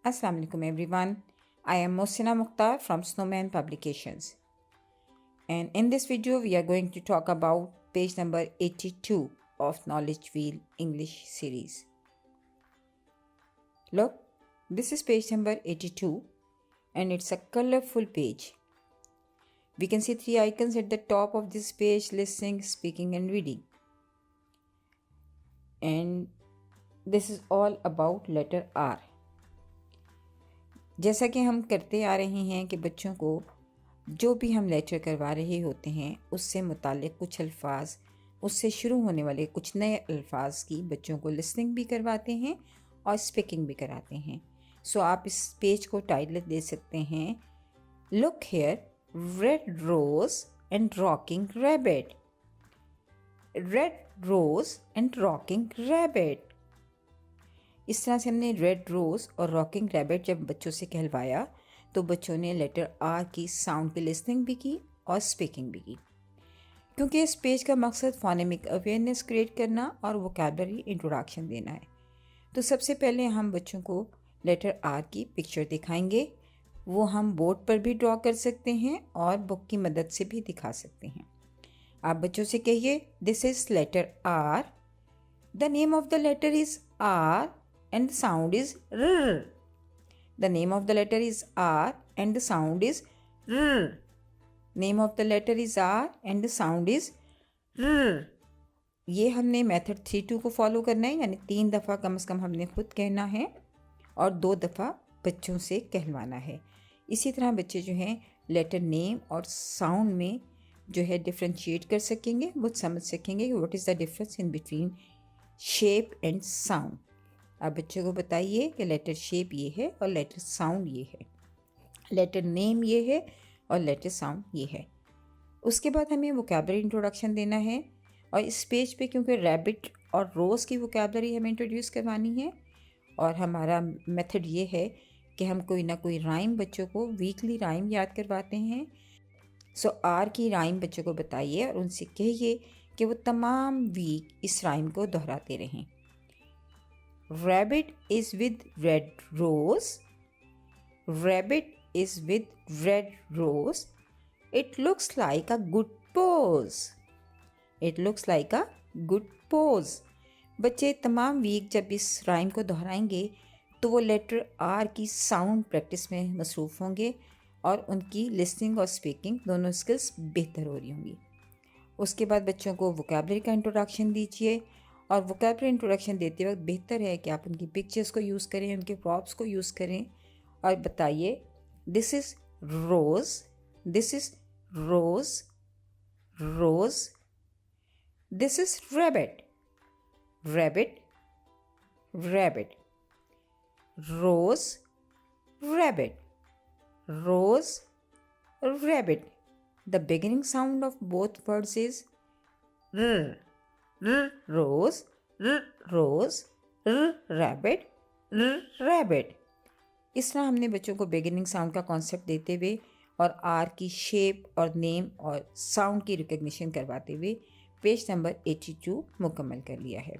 Assalamu alaikum everyone. I am Mohsina Mukhtar from Snowman Publications. And in this video we are going to talk about page number 82 of Knowledge Wheel English series. Look, this is page number 82 and it's a colorful page. We can see three icons at the top of this page: listening, speaking and reading. And this is all about letter R. जैसा कि हम करते आ रहे हैं कि बच्चों को जो भी हम लेक्चर करवा रहे होते हैं उससे मुताल्लिक़ कुछ अल्फाज, उससे शुरू होने वाले कुछ नए अल्फाज की बच्चों को लिसनिंग भी करवाते हैं और स्पीकिंग भी कराते हैं। सो आप इस पेज को टाइटल दे सकते हैं, look here, red rose and rocking rabbit. Red rose and rocking rabbit. इस तरह से हमने रेड रोज़ और रॉकिंग रैबिट जब बच्चों से कहलवाया तो बच्चों ने लेटर आर की साउंड की लिसनिंग भी की और स्पीकिंग भी की। क्योंकि इस पेज का मकसद फोनेमिक अवेयरनेस क्रिएट करना और वोकैबुलरी इंट्रोडक्शन देना है, तो सबसे पहले हम बच्चों को लेटर आर की पिक्चर दिखाएंगे। वो हम बोर्ड पर भी ड्रॉ कर सकते हैं और बुक की मदद से भी दिखा सकते हैं। आप बच्चों से कहिए, this is letter R, the name of the letter is R and the sound is R. The name of the letter is R and the sound is R. Name of the letter is R and the sound is R. ये हमने method 3-2 को follow करना है, यानी 3 दफ़ा कम से कम हमने खुद कहना है और 2 दफ़ा बच्चों से कहलवाना है। इसी तरह बच्चे जो हैं लेटर नेम और साउंड में जो है डिफ्रेंशिएट कर सकेंगे, वो समझ सकेंगे what is the difference in between shape and sound. आप बच्चों को बताइए कि लेटर शेप ये है और लेटर साउंड ये है, लेटर नेम ये है और लेटर साउंड ये है। उसके बाद हमें वोकैबुलरी इंट्रोडक्शन देना है और इस पेज पे क्योंकि रैबिट और रोज़ की वोकैबुलरी हमें इंट्रोड्यूस करवानी है और हमारा मेथड ये है कि हम कोई ना कोई राइम बच्चों को वीकली राइम याद करवाते हैं। सो आर की राइम बच्चों को बताइए और उनसे कहिए कि वो तमाम वीक इस राइम को दोहराते रहें। Rabbit is with red rose. Rabbit is with red rose. It looks like a good pose. It looks like a good pose. बच्चे तमाम वीक जब इस राइम को दोहराएंगे तो वो लेटर आर की साउंड प्रैक्टिस में मसरूफ़ होंगे और उनकी लिसनिंग और स्पीकिंग दोनों स्किल्स बेहतर हो रही होंगी। उसके बाद बच्चों को वोकैबुलरी का इंट्रोडक्शन दीजिए और वोकैबुलरी इंट्रोडक्शन देते वक्त बेहतर है कि आप उनकी पिक्चर्स को यूज़ करें, उनके प्रॉप्स को यूज़ करें और बताइए, this is rose, this is rose, rose, this is rabbit, rabbit, rabbit, rose, rabbit, rose, rabbit. The beginning sound of both words is r. Rose, rose, rabbit, rabbit. इस तरह हमने बच्चों को बिगिनिंग साउंड का concept देते हुए और are की शेप और नेम और साउंड की रिकग्निशन करवाते हुए पेज नंबर 82 मुकम्मल कर लिया है।